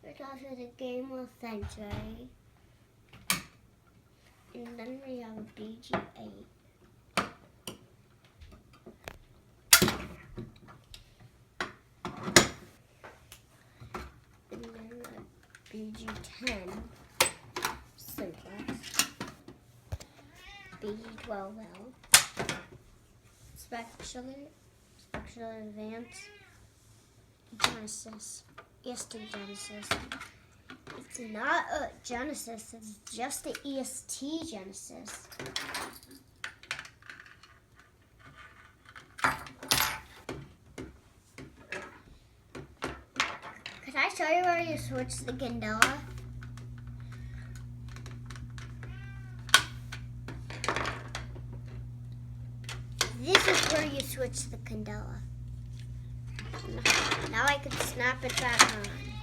It's also the game of century. And then we have a BG8. And then a BG10. Simplex. BG12L. Special Advance. Genesis. EST Genesis. It's not a Genesis, it's just the EST Genesis. Could I show you where you switch the candela? This is where you switch the candela. Now I can snap it back on.